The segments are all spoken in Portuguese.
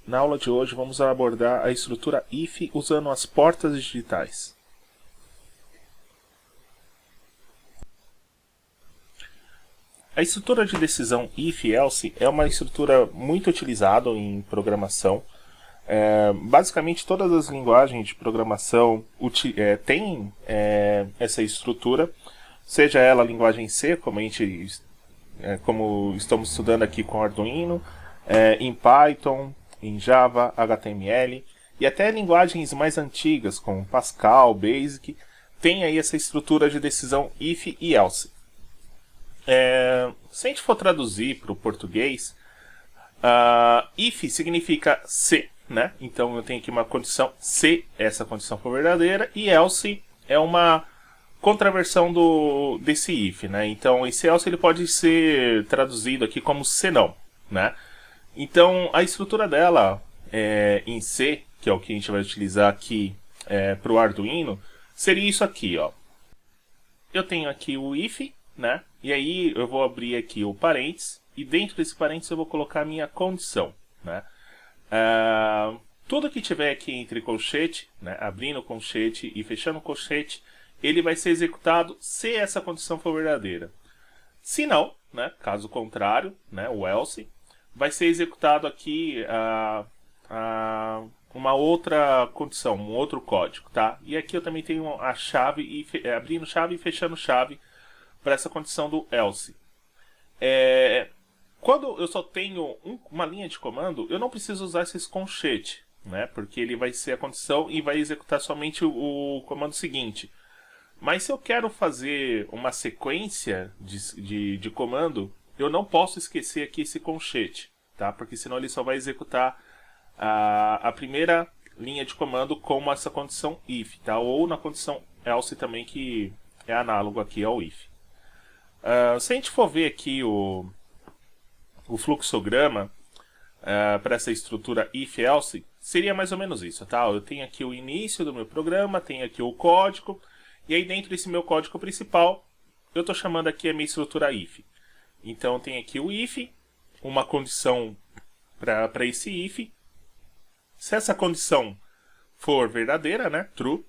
Na aula de hoje vamos abordar a estrutura if usando as portas digitais. A estrutura de decisão if-else é uma estrutura muito utilizada em programação. Basicamente todas as linguagens de programação têm essa estrutura, seja ela a linguagem C, como estamos estudando aqui com Arduino, em Python, em Java, HTML, e até linguagens mais antigas, como Pascal, Basic, tem aí essa estrutura de decisão if e else. Se a gente for traduzir para o português, if significa se, né? Então eu tenho aqui uma condição se essa condição for verdadeira, e else é uma contraversão desse if, né? Então esse else ele pode ser traduzido aqui como se não, né? Então a estrutura dela em C, que é o que a gente vai utilizar aqui para o Arduino, seria isso aqui, ó. Eu tenho aqui o if, né? E aí eu vou abrir aqui o parênteses, e dentro desse parênteses eu vou colocar a minha condição, né? Tudo que tiver aqui entre colchete, né, abrindo o colchete e fechando o colchete, ele vai ser executado se essa condição for verdadeira. Se não, né, caso contrário, né, o else, vai ser executado aqui uma outra condição, um outro código, tá? E aqui eu também tenho a chave, abrindo chave e fechando chave para essa condição do else. Quando eu só tenho uma linha de comando, eu não preciso usar esse colchete, né? Porque ele vai ser a condição e vai executar somente o comando seguinte. Mas se eu quero fazer uma sequência de comando, eu não posso esquecer aqui esse colchete, tá? Porque senão ele só vai executar a primeira linha de comando como essa condição if, tá? Ou na condição else também, que é análogo aqui ao if. Se a gente for ver aqui o fluxograma para essa estrutura if-else, seria mais ou menos isso, tá? Eu tenho aqui o início do meu programa, tenho aqui o código, e aí dentro desse meu código principal, eu estou chamando aqui a minha estrutura if. Então tem aqui o if, uma condição para esse if. Se essa condição for verdadeira, né, true,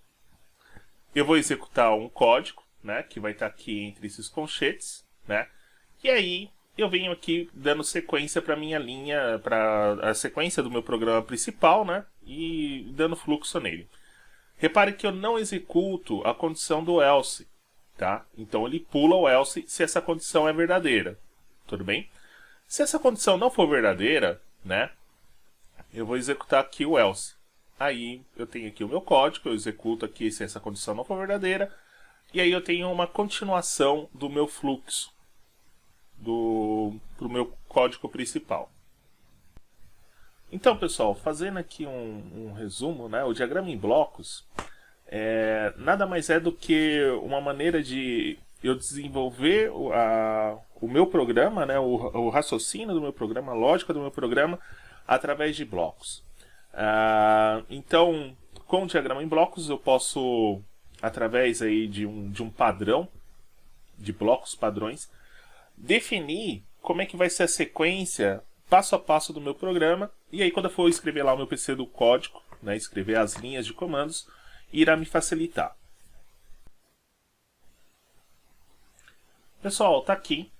eu vou executar um código, né, que vai estar aqui entre esses colchetes, né, e aí eu venho aqui dando sequência para minha linha, para a sequência do meu programa principal, né, e dando fluxo nele. Repare que eu não executo a condição do else, tá? Então ele pula o else se essa condição é verdadeira, tudo bem? Se essa condição não for verdadeira, né, eu vou executar aqui o else. Aí eu tenho aqui o meu código, eu executo aqui se essa condição não for verdadeira, e aí eu tenho uma continuação do meu fluxo, pro meu código principal. Então, pessoal, fazendo aqui um resumo, né, o diagrama em blocos nada mais é do que uma maneira de eu desenvolver o meu programa, né, o raciocínio do meu programa, a lógica do meu programa, através de blocos. Então, com o diagrama em blocos, eu posso, através aí de um padrão, de blocos padrões, definir como é que vai ser a sequência passo a passo do meu programa, e aí quando eu for escrever lá o meu PC do código, né, escrever as linhas de comandos, irá me facilitar. Pessoal, tá aqui.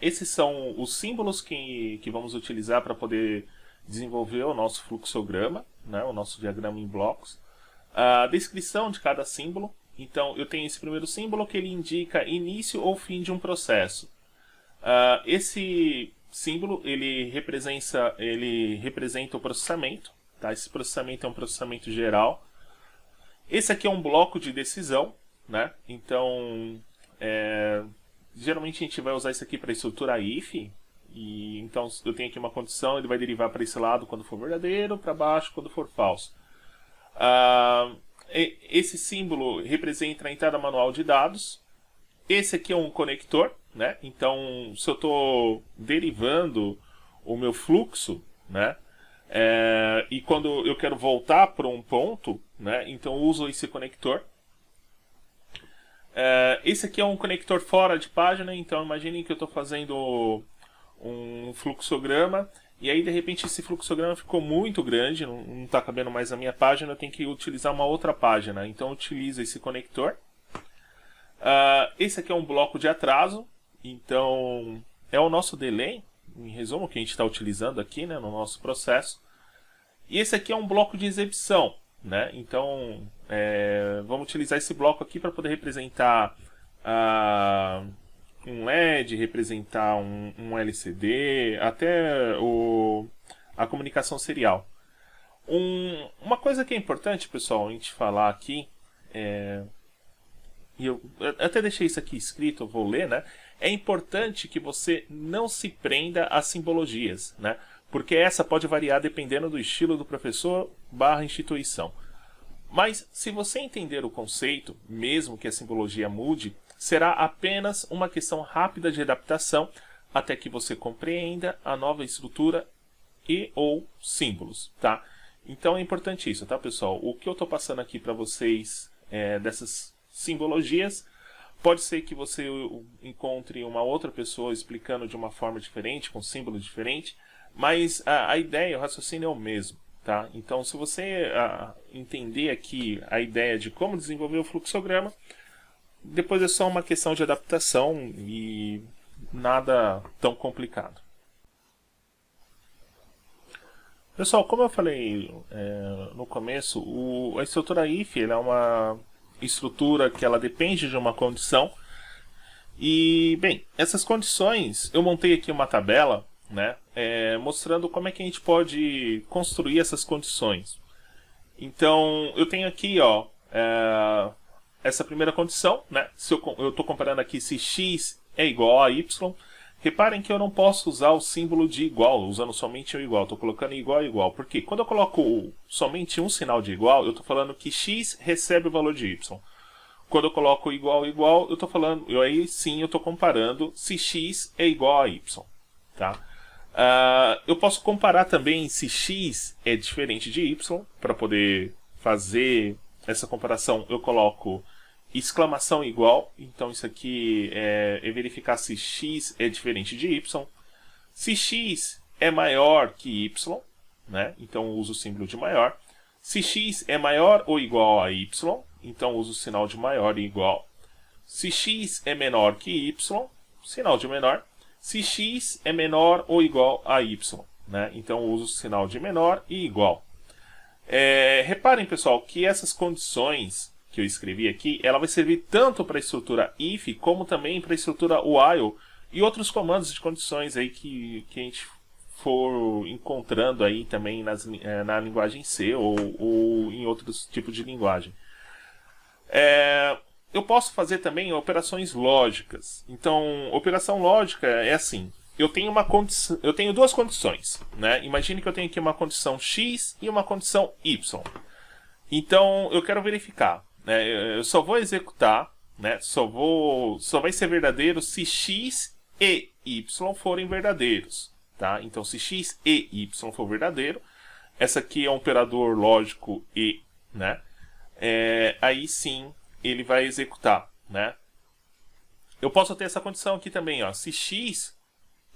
Esses são os símbolos que vamos utilizar para poder desenvolver o nosso fluxograma, né, o nosso diagrama em blocos. A descrição de cada símbolo. Então, eu tenho esse primeiro símbolo que ele indica início ou fim de um processo. Esse símbolo ele representa o processamento, tá? Esse processamento é um processamento geral. Esse aqui é um bloco de decisão, né? Então, geralmente a gente vai usar isso aqui para a estrutura if. E então eu tenho aqui uma condição, ele vai derivar para esse lado quando for verdadeiro, para baixo quando for falso. Esse símbolo representa a entrada manual de dados. Esse aqui é um conector, né? Então, se eu estou derivando o meu fluxo, né? E quando eu quero voltar para um ponto, né? Então eu uso esse conector. Esse aqui é um conector fora de página, então imaginem que eu estou fazendo um fluxograma E aí, de repente, esse fluxograma ficou muito grande, não está cabendo mais na minha página, eu tenho que utilizar uma outra página. Então, eu utilizo esse conector. Esse aqui é um bloco de atraso, então é o nosso delay, em resumo, que a gente está utilizando aqui, né, no nosso processo. E esse aqui é um bloco de exibição, né? Então, vamos utilizar esse bloco aqui para poder representar um LED, representar um LCD, até a comunicação serial. Uma coisa que é importante, pessoal, a gente falar aqui, e eu até deixei isso aqui escrito, eu vou ler, né? É importante que você não se prenda a simbologias, né? Porque essa pode variar dependendo do estilo do professor / instituição. Mas se você entender o conceito, mesmo que a simbologia mude, será apenas uma questão rápida de adaptação até que você compreenda a nova estrutura e ou símbolos, tá? Então é importante isso, tá, pessoal? O que eu estou passando aqui para vocês dessas simbologias, pode ser que você encontre uma outra pessoa explicando de uma forma diferente, com símbolo diferente, mas a ideia, o raciocínio é o mesmo, tá? Então, se você entender aqui a ideia de como desenvolver o fluxograma, depois é só uma questão de adaptação e nada tão complicado. Pessoal, como eu falei no começo, a estrutura if é uma estrutura que ela depende de uma condição. E, bem, essas condições, eu montei aqui uma tabela, né, mostrando como é que a gente pode construir essas condições. Então, eu tenho aqui, ó, essa primeira condição, né, eu estou comparando aqui se x é igual a y. Reparem que eu não posso usar o símbolo de igual, usando somente o igual. Estou colocando igual a igual. Por quê? Quando eu coloco somente um sinal de igual, eu estou falando que x recebe o valor de y. Quando eu coloco igual a igual, eu estou falando, aí sim eu estou comparando se x é igual a y. Tá? Eu posso comparar também se x é diferente de y. Para poder fazer essa comparação, eu coloco exclamação igual. Então isso aqui é verificar se x é diferente de y. Se x é maior que y, né? Então eu uso o símbolo de maior. Se x é maior ou igual a y, então uso o sinal de maior e igual. Se x é menor que y, sinal de menor. Se x é menor ou igual a y, né? Então uso o sinal de menor e igual. Reparem, pessoal, que essas condições que eu escrevi aqui, ela vai servir tanto para a estrutura if, como também para a estrutura while e outros comandos de condições aí que a gente for encontrando aí também na linguagem C ou em outros tipos de linguagem. Eu posso fazer também operações lógicas. Então, operação lógica é assim. Eu tenho duas condições, né? Imagine que eu tenho aqui uma condição x e uma condição y. Então, eu quero verificar. Eu só vou executar, né? Só vai ser verdadeiro se x e y forem verdadeiros. Tá? Então, se x e y for verdadeiro, essa aqui é um operador lógico e, né? Aí sim ele vai executar, né? Eu posso ter essa condição aqui também, ó, se x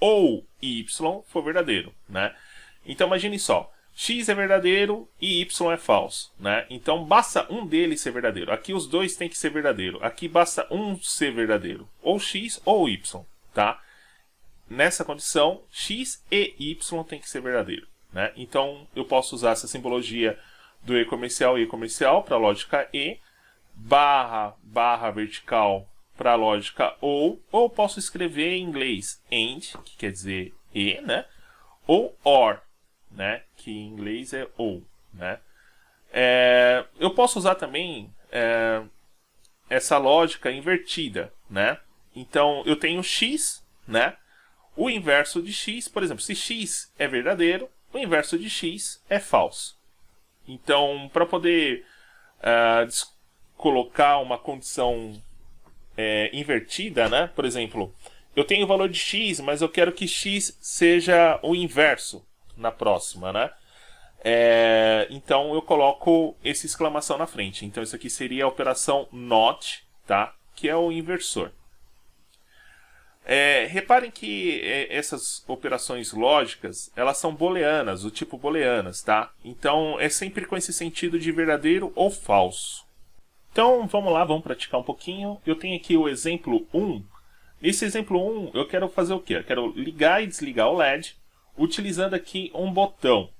ou y for verdadeiro, né? Então imagine só, x é verdadeiro e y é falso, né? Então basta um deles ser verdadeiro. Aqui os dois têm que ser verdadeiro. Aqui basta um ser verdadeiro, ou x ou y, tá? Nessa condição, x e y tem que ser verdadeiro, né? Então eu posso usar essa simbologia do e comercial para a lógica e, barra vertical para a lógica ou posso escrever em inglês and, que quer dizer e, né? Ou or, né? Que em inglês é ou, né? Eu posso usar também essa lógica invertida, né? Então eu tenho x, né? O inverso de x, por exemplo, se x é verdadeiro, o inverso de x é falso. Então, para poder colocar uma condição invertida, né? Por exemplo, eu tenho o valor de x, mas eu quero que x seja o inverso na próxima, né? Então eu coloco essa exclamação na frente. Então isso aqui seria a operação not, tá? Que é o inversor. Reparem que essas operações lógicas, elas são booleanas, do tipo booleanas, tá? Então, é sempre com esse sentido de verdadeiro ou falso. Então, vamos lá, vamos praticar um pouquinho. Eu tenho aqui o exemplo 1. Nesse exemplo 1, eu quero fazer o quê? Eu quero ligar e desligar o LED, utilizando aqui um botão.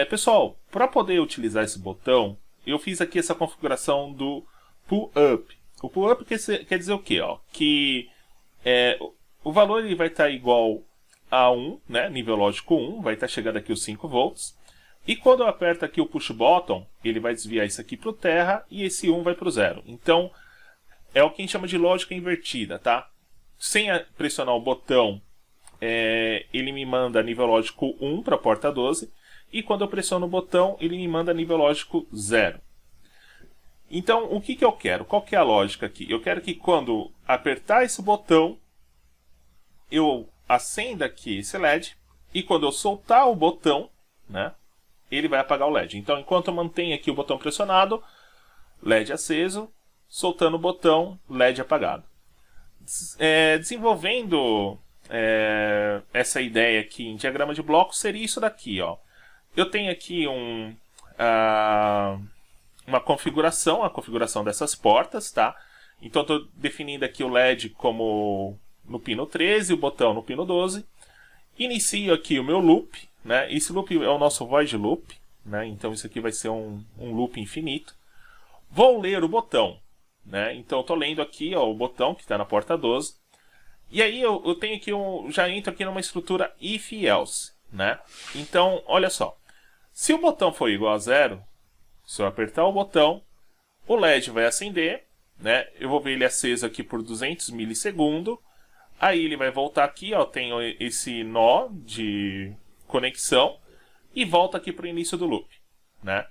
Pessoal, para poder utilizar esse botão, eu fiz aqui essa configuração do pull up. O pull up quer dizer o quê? Ó? Que o valor ele vai estar igual a 1, né? Nível lógico 1, vai estar chegando aqui os 5 volts. E quando eu aperto aqui o push button, ele vai desviar isso aqui para o terra e esse 1 vai para o 0. Então, é o que a gente chama de lógica invertida, tá? Sem pressionar o botão, ele me manda nível lógico 1 para a porta 12. E quando eu pressiono o botão, ele me manda nível lógico 0. Então, o que eu quero? Qual que é a lógica aqui? Eu quero que quando apertar esse botão, eu acenda aqui esse LED. E quando eu soltar o botão, né, ele vai apagar o LED. Então, enquanto eu mantenho aqui o botão pressionado, LED aceso, soltando o botão, LED apagado. Desenvolvendo essa ideia aqui em diagrama de bloco, seria isso daqui, ó. Eu tenho aqui uma configuração, a configuração dessas portas, tá? Então, estou definindo aqui o LED como no pino 13, o botão no pino 12. Inicio aqui o meu loop, né? Esse loop é o nosso void loop, né? Então, isso aqui vai ser um loop infinito. Vou ler o botão, né? Então, estou lendo aqui, ó, o botão que está na porta 12. E aí, eu tenho aqui já entro aqui numa estrutura if e else, né? Então, olha só. Se o botão for igual a 0, se eu apertar o botão, o LED vai acender, né? Eu vou ver ele aceso aqui por 200 milissegundos. Aí ele vai voltar aqui, ó, tenho esse nó de conexão e volta aqui para o início do loop, né?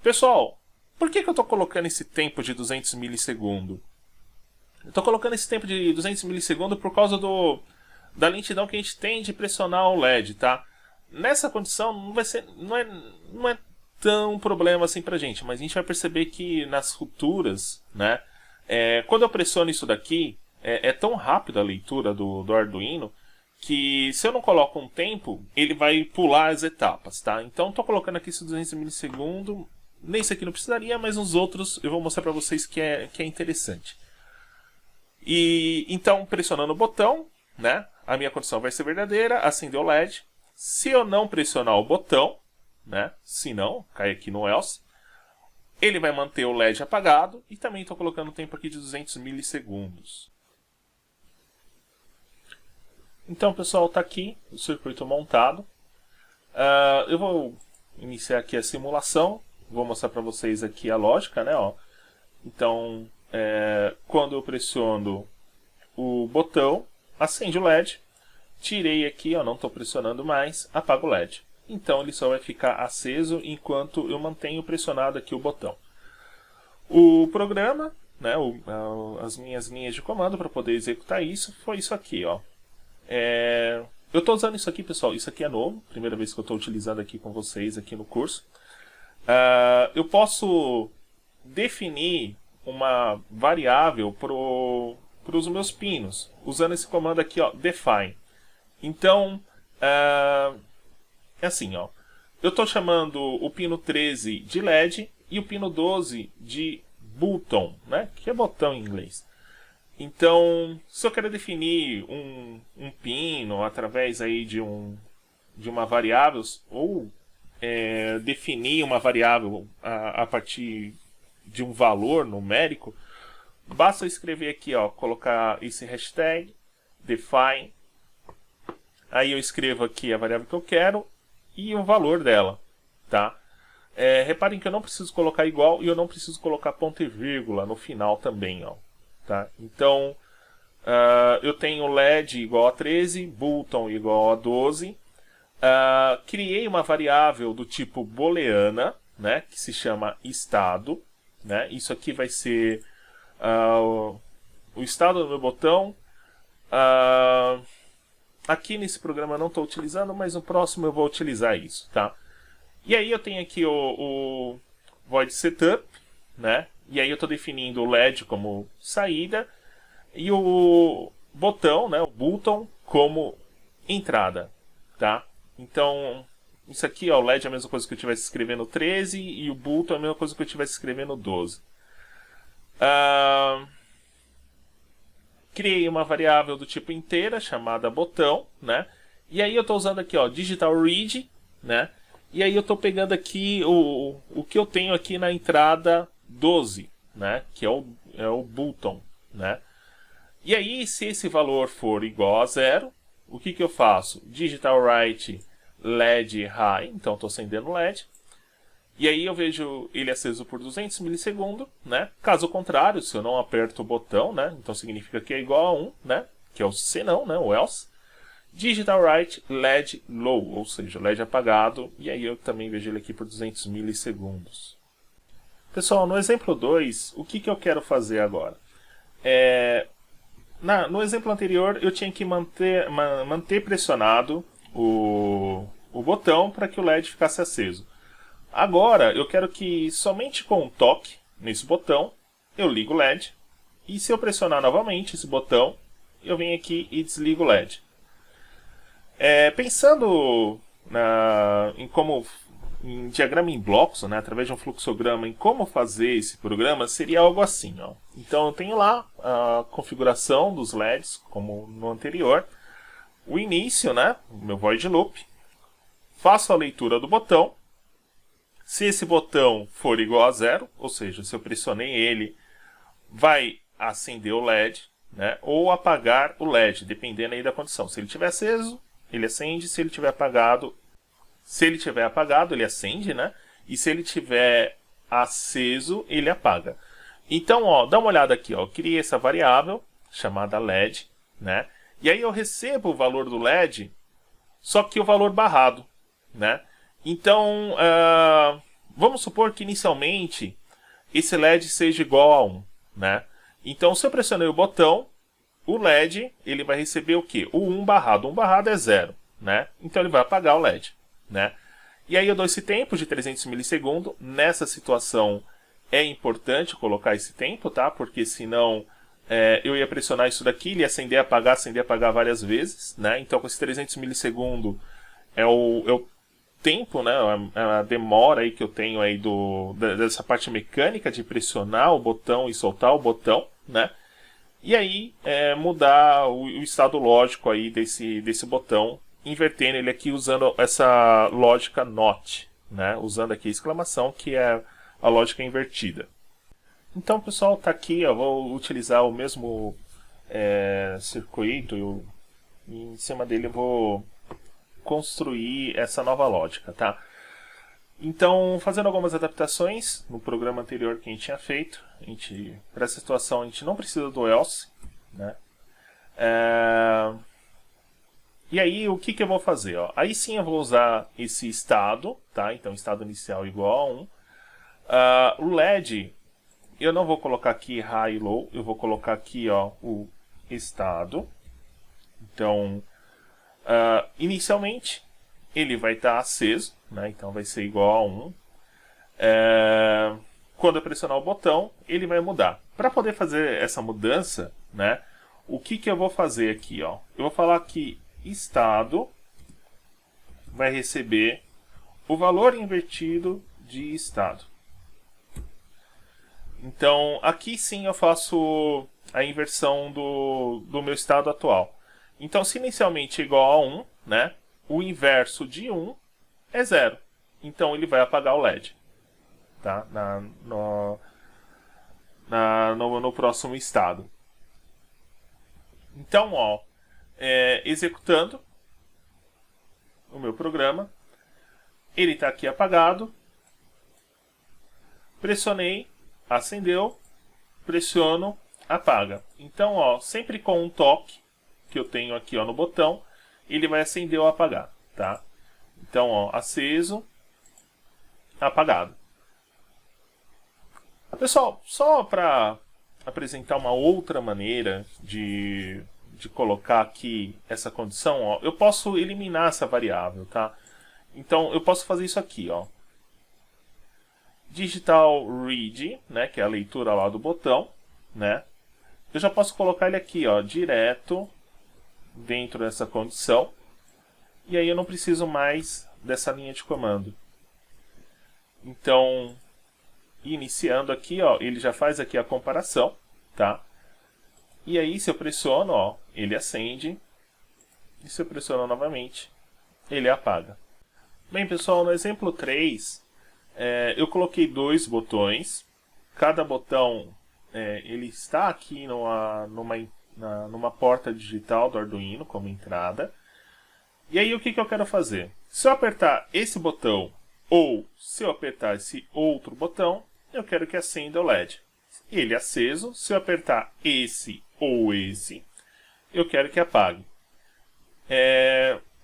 Pessoal, por que eu estou colocando esse tempo de 200 milissegundos? Eu estou colocando esse tempo de 200 milissegundos por causa da lentidão que a gente tem de pressionar o LED, tá? Nessa condição não é tão problema assim pra gente, mas a gente vai perceber que nas futuras, né, quando eu pressiono isso daqui, é tão rápida a leitura do Arduino que se eu não coloco um tempo, ele vai pular as etapas, tá? Então estou colocando aqui esses 200 milissegundos, nesse aqui não precisaria, mas nos outros eu vou mostrar para vocês que é interessante. E então pressionando o botão, né, a minha condição vai ser verdadeira, acendeu o LED. Se eu não pressionar o botão, né, se não, cai aqui no else, ele vai manter o LED apagado e também estou colocando o tempo aqui de 200 milissegundos. Então, pessoal, está aqui o circuito montado. Eu vou iniciar aqui a simulação, vou mostrar para vocês aqui a lógica, né, ó. Então, quando eu pressiono o botão, acende o LED. Tirei aqui, ó, não estou pressionando mais, apago o LED. Então ele só vai ficar aceso enquanto eu mantenho pressionado aqui o botão. O programa, né, as minhas linhas de comando para poder executar isso, foi isso aqui, ó. Eu estou usando isso aqui, pessoal, isso aqui é novo, primeira vez que eu estou utilizando aqui com vocês aqui no curso. Eu posso definir uma variável para os meus pinos, usando esse comando aqui, ó, define. Então, é assim, ó. Eu estou chamando o pino 13 de LED e o pino 12 de button, né? Que é botão em inglês. Então, se eu quero definir um pino através aí de uma variável, ou definir uma variável a partir de um valor numérico, basta eu escrever aqui, ó, colocar esse hashtag, define. Aí eu escrevo aqui a variável que eu quero e o valor dela, tá? Reparem que eu não preciso colocar igual e eu não preciso colocar ponto e vírgula no final também, ó, tá? Então, eu tenho LED igual a 13, button igual a 12. Criei uma variável do tipo booleana, né, que se chama estado, né? Isso aqui vai ser o estado do meu botão. Aqui nesse programa eu não estou utilizando, mas no próximo eu vou utilizar isso, tá? E aí eu tenho aqui o void setup, né? E aí eu estou definindo o LED como saída e o botão, né, o button, como entrada, tá? Então, isso aqui, ó, o LED é a mesma coisa que eu estivesse escrevendo 13 e o button é a mesma coisa que eu estivesse escrevendo 12. Criei uma variável do tipo inteira chamada botão, né? E aí eu estou usando aqui, ó, digital read, né? E aí eu estou pegando aqui o que eu tenho aqui na entrada 12, né? Que é o button, né? E aí, se esse valor for igual a 0, o que eu faço? Digital write LED high, então estou acendendo o LED. E aí eu vejo ele aceso por 200 milissegundos, né? Caso contrário, se eu não aperto o botão, né? Então significa que é igual a 1, né? Que é o senão, né? O else. Digital write LED low, ou seja, LED apagado. E aí eu também vejo ele aqui por 200 milissegundos. Pessoal, no exemplo 2, o que eu quero fazer agora? No exemplo anterior, eu tinha que manter pressionado o botão para que o LED ficasse aceso. Agora, eu quero que somente com um toque nesse botão, eu ligo o LED. E se eu pressionar novamente esse botão, eu venho aqui e desligo o LED. Pensando em diagrama em blocos, né, através de um fluxograma, em como fazer esse programa, seria algo assim. Ó. Então eu tenho lá a configuração dos LEDs, como no anterior. O início, né, o meu void loop. Faço a leitura do botão. Se esse botão for igual a 0, ou seja, se eu pressionei ele, vai acender o LED, né, ou apagar o LED, dependendo aí da condição. Se ele estiver aceso, ele acende. Se ele estiver apagado, ele acende, né? E se ele estiver aceso, ele apaga. Então, ó, dá uma olhada aqui, ó. Eu criei essa variável chamada LED, né? E aí eu recebo o valor do LED, só que o valor barrado, né? Então, vamos supor que inicialmente esse LED seja igual a 1, né? Então, se eu pressionei o botão, o LED ele vai receber o quê? O 1 barrado. 1 barrado é 0, né? Então ele vai apagar o LED, né? E aí eu dou esse tempo de 300 milissegundos. Nessa situação é importante colocar esse tempo, tá? Porque senão eu ia pressionar isso daqui, ele ia acender e apagar várias vezes, né? Então com esses 300 milissegundos é o tempo, né? A demora aí que eu tenho aí dessa parte mecânica de pressionar o botão e soltar o botão, né? E aí mudar o estado lógico aí desse botão, invertendo ele aqui usando essa lógica NOT, né? Usando aqui a exclamação, que é a lógica invertida. Então, pessoal, tá aqui, eu vou utilizar o mesmo circuito, e em cima dele eu vou construir essa nova lógica, tá? Então, fazendo algumas adaptações no programa anterior que a gente tinha feito, para essa situação a gente não precisa do else, né? E aí, o que eu vou fazer? Ó? Aí sim eu vou usar esse estado, tá? Então, estado inicial igual a 1. O LED, eu não vou colocar aqui high e low, eu vou colocar aqui, ó, o estado. Então, inicialmente, ele vai estar aceso, né? Então vai ser igual a 1. Quando eu pressionar o botão, ele vai mudar. Para poder fazer essa mudança, né? O que eu vou fazer aqui? Ó? Eu vou falar que estado vai receber o valor invertido de estado. Então, aqui sim eu faço a inversão do meu estado atual. Então, se inicialmente é igual a 1, né? O inverso de 1 é 0. Então, ele vai apagar o LED. Tá? No próximo estado. Então, ó, executando o meu programa, ele está aqui apagado. Pressionei, acendeu, pressiono, apaga. Então, ó, sempre com um toque que eu tenho aqui, ó, no botão, ele vai acender ou apagar, tá? Então, ó, aceso, apagado. Pessoal, só para apresentar uma outra maneira de colocar aqui essa condição, ó, eu posso eliminar essa variável, tá? Então, eu posso fazer isso aqui, ó. Digital read, né, que é a leitura lá do botão, né? eu já posso colocar ele aqui, ó, direto dentro dessa condição. E aí eu não preciso mais dessa linha de comando. Então, iniciando aqui, ó, ele já faz aqui a comparação, tá? E aí, se eu pressiono, ó, ele acende. E se eu pressiono novamente, ele apaga. Bem, pessoal, no exemplo 3, eu coloquei 2 botões. Cada botão, ele está aqui numa porta digital do Arduino como entrada. E aí, o que eu quero fazer? Se eu apertar esse botão ou se eu apertar esse outro botão, eu quero que acenda o LED. Ele aceso. Se eu apertar esse ou esse, eu quero que apague.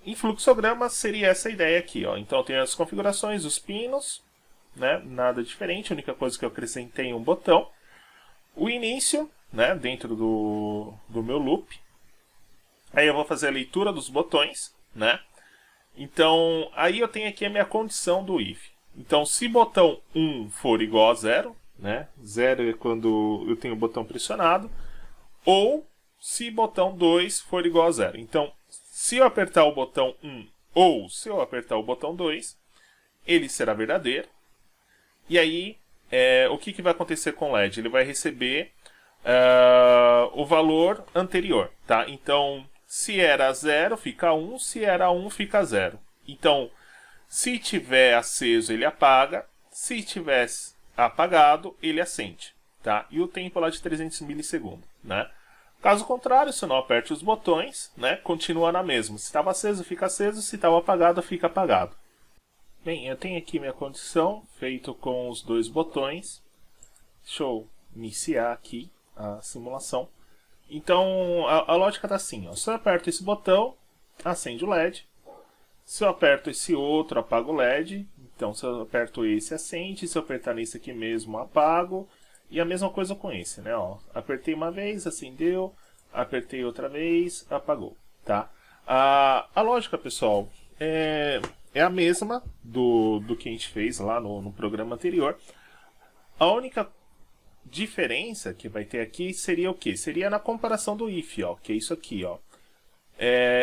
Em fluxograma seria essa ideia aqui, ó. Então tem as configurações, os pinos, né? Nada diferente, a única coisa que eu acrescentei é um botão. O início, né? Dentro do meu loop. Aí eu vou fazer a leitura dos botões, né? Então aí eu tenho aqui a minha condição do if. Então se botão 1 for igual a 0, né? 0 é quando eu tenho o botão pressionado. Ou se botão 2 for igual a 0. Então, se eu apertar o botão 1 ou se eu apertar o botão 2, ele será verdadeiro. E aí, o que vai acontecer com o LED? Ele vai receber o valor anterior. Tá? Então, se era 0, fica 1. Se era 1, fica 0. Então, se tiver aceso, ele apaga. Se tivesse apagado, ele acende. Tá? E o tempo lá de 300 milissegundos. Né? Caso contrário, se eu não aperte os botões, né, continua na mesma. Se estava aceso, fica aceso. Se estava apagado, fica apagado. Bem, eu tenho aqui minha condição, feito com os 2 botões. Deixa eu iniciar aqui a simulação. Então, a lógica está assim. Ó. Se eu aperto esse botão, acende o LED. Se eu aperto esse outro, apaga o LED. Então, se eu aperto esse, acende. Se eu apertar nesse aqui mesmo, apago. E a mesma coisa com esse, né? Ó, apertei uma vez, acendeu. Apertei outra vez, apagou. Tá? A lógica, pessoal, é a mesma do que a gente fez lá no programa anterior. A única diferença que vai ter aqui seria o quê? Seria na comparação do if, ó, que é isso aqui. Ó.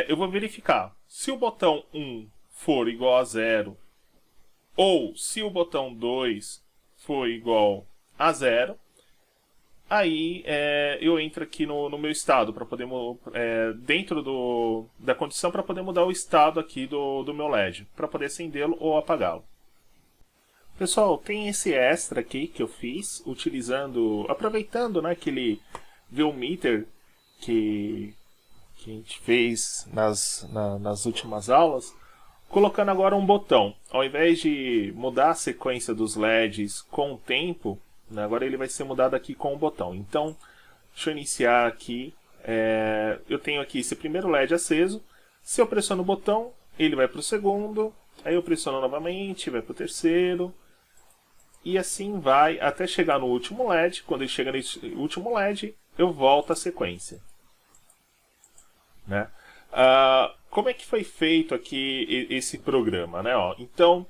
Eu vou verificar se o botão 1 for igual a 0 ou se o botão 2 for igual a 0, aí eu entro aqui no meu estado para poder dentro da condição para poder mudar o estado aqui do meu LED, para poder acendê-lo ou apagá-lo. Pessoal, tem esse extra aqui que eu fiz aproveitando, né, aquele VMeter que a gente fez nas últimas aulas, colocando agora um botão. Ao invés de mudar a sequência dos LEDs com o tempo, né, agora ele vai ser mudado aqui com o botão. Então, deixa eu iniciar aqui. Eu tenho aqui esse primeiro LED aceso. Se eu pressiono o botão, ele vai para o segundo. Aí eu pressiono novamente, vai para o terceiro. E assim vai até chegar no último LED. Quando ele chega nesse último LED, eu volto à sequência. Né? Como é que foi feito aqui esse programa? Né? Ó, então,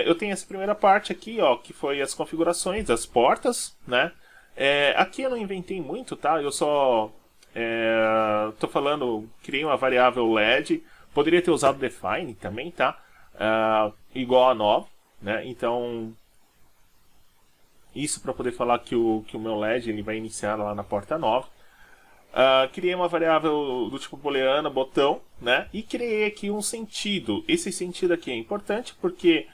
eu tenho essa primeira parte aqui, ó, que foi as configurações das portas. Né? Aqui eu não inventei muito, tá? Eu só estou falando, criei uma variável LED. Poderia ter usado define também, tá? Igual a 9. Né? Então, isso para poder falar que o meu LED ele vai iniciar lá na porta 9. Criei uma variável do tipo booleana, botão, né? E criei aqui um sentido. Esse sentido aqui é importante porque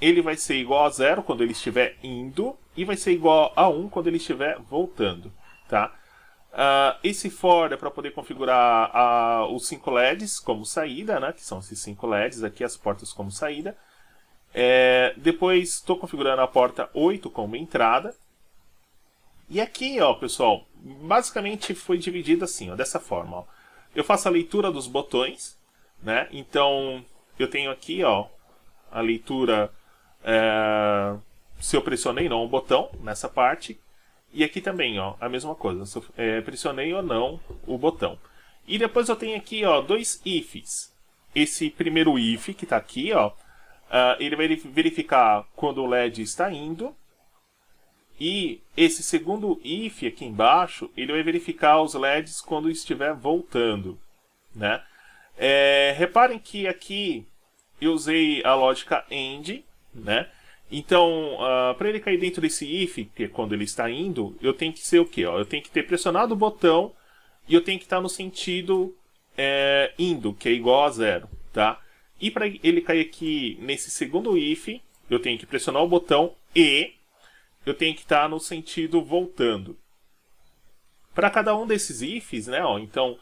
ele vai ser igual a 0 quando ele estiver indo e vai ser igual a 1 quando ele estiver voltando. Tá? Esse for é para poder configurar os 5 LEDs como saída, né? Que são esses 5 LEDs aqui, as portas como saída. Depois estou configurando a porta 8 como entrada. E aqui, ó, pessoal, basicamente foi dividido assim, ó, dessa forma. Ó. Eu faço a leitura dos botões, né? Então, eu tenho aqui, ó, a leitura se eu pressionei ou não o botão nessa parte. E aqui também, ó, a mesma coisa, se eu pressionei ou não o botão. E depois eu tenho aqui, ó, 2 ifs. Esse primeiro if que está aqui, ó, ele vai verificar quando o LED está indo. E esse segundo if aqui embaixo, ele vai verificar os LEDs quando estiver voltando, né? Reparem que aqui eu usei a lógica AND, né? Então, para ele cair dentro desse if, que é quando ele está indo, eu tenho que ser o quê? Eu tenho que ter pressionado o botão e eu tenho que estar no sentido indo, que é igual a 0, tá? E para ele cair aqui nesse segundo if, eu tenho que pressionar o botão e eu tenho que estar no sentido voltando. Para cada um desses ifs, né? Então,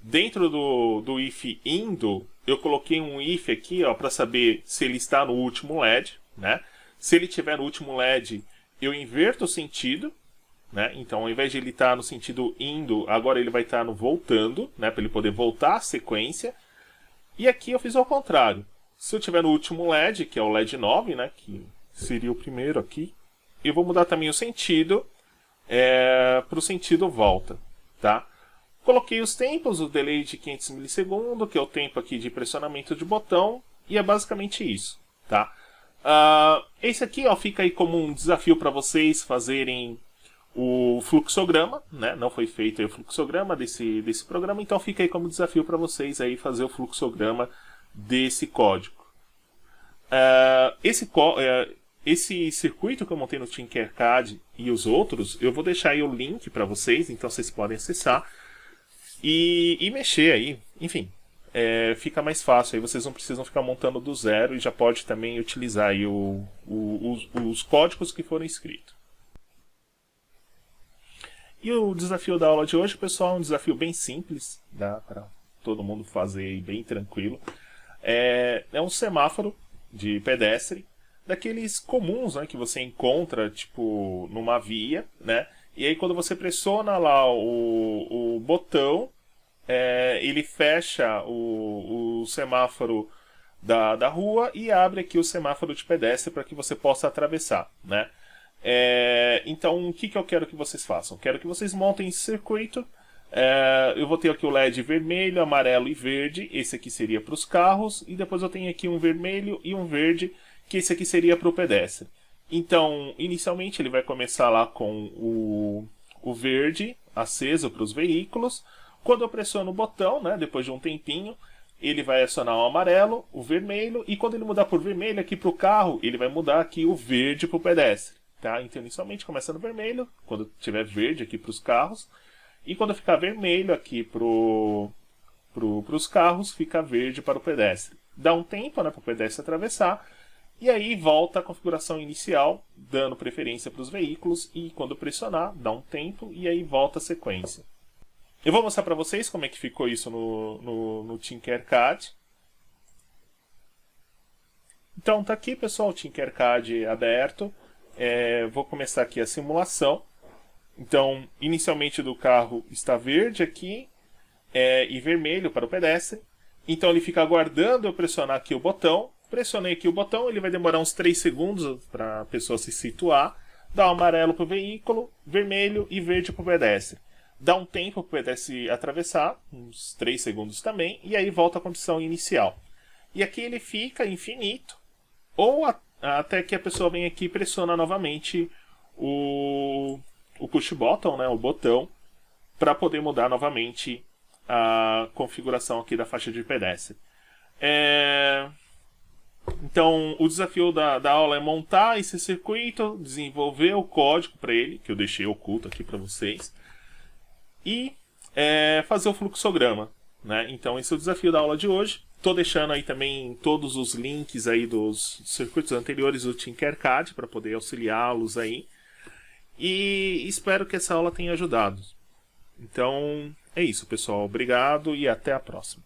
dentro do if indo, eu coloquei um if aqui para saber se ele está no último LED, né? Se ele estiver no último LED, eu inverto o sentido, né? Então, ao invés de ele estar no sentido indo, agora ele vai estar no voltando, né? Para ele poder voltar a sequência. E aqui eu fiz ao contrário. Se eu estiver no último LED, que é o LED 9, né? Que seria o primeiro aqui, eu vou mudar também o sentido para o sentido volta, tá? Coloquei os tempos, o delay de 500 milissegundos, que é o tempo aqui de pressionamento de botão, e é basicamente isso, tá? Esse aqui fica aí como um desafio para vocês fazerem o fluxograma, né? Não foi feito aí o fluxograma desse programa, então fica aí como desafio para vocês aí fazer o fluxograma desse código. Esse circuito que eu montei no Tinkercad e os outros, eu vou deixar aí o link para vocês, então vocês podem acessar e mexer aí, enfim, fica mais fácil, aí vocês não precisam ficar montando do zero e já pode também utilizar aí os códigos que foram escritos. E o desafio da aula de hoje, pessoal, é um desafio bem simples, dá para todo mundo fazer aí bem tranquilo. É um semáforo de pedestre, daqueles comuns, né, que você encontra tipo numa via, né? E aí quando você pressiona lá o botão, ele fecha o semáforo da rua e abre aqui o semáforo de pedestre para que você possa atravessar, né? Então o que eu quero que vocês façam? Quero que vocês montem esse circuito. Eu vou ter aqui o LED vermelho, amarelo e verde. Esse aqui seria para os carros. E depois eu tenho aqui um vermelho e um verde, que esse aqui seria para o pedestre. Então, inicialmente ele vai começar lá com o verde aceso para os veículos. Quando eu pressiono o botão, né, depois de um tempinho, ele vai acionar o amarelo, o vermelho, e quando ele mudar por vermelho aqui para o carro, ele vai mudar aqui o verde para o pedestre. Tá? Então, inicialmente começa no vermelho, quando tiver verde aqui para os carros, e quando ficar vermelho aqui para os carros, fica verde para o pedestre. Dá um tempo, né, para o pedestre atravessar, e aí volta a configuração inicial, dando preferência para os veículos, e quando pressionar, dá um tempo, e aí volta a sequência. Eu vou mostrar para vocês como é que ficou isso no Tinkercad. Então tá aqui, pessoal, o Tinkercad aberto. Vou começar aqui a simulação. Então, inicialmente do carro está verde aqui e vermelho para o pedestre. Então ele fica aguardando eu pressionar aqui o botão. Pressionei aqui o botão, ele vai demorar uns 3 segundos para a pessoa se situar. Dá um amarelo para o veículo, vermelho e verde para o pedestre. Dá um tempo para o pedestre atravessar, uns 3 segundos também, e aí volta à condição inicial. E aqui ele fica infinito, ou até que a pessoa vem aqui e pressiona novamente o push button, né, o botão, para poder mudar novamente a configuração aqui da faixa de pedestre. Então, o desafio da aula é montar esse circuito, desenvolver o código para ele, que eu deixei oculto aqui para vocês, e fazer o fluxograma, né? Então, esse é o desafio da aula de hoje. Estou deixando aí também todos os links aí dos circuitos anteriores do Tinkercad para poder auxiliá-los aí. E espero que essa aula tenha ajudado. Então, é isso, pessoal. Obrigado e até a próxima.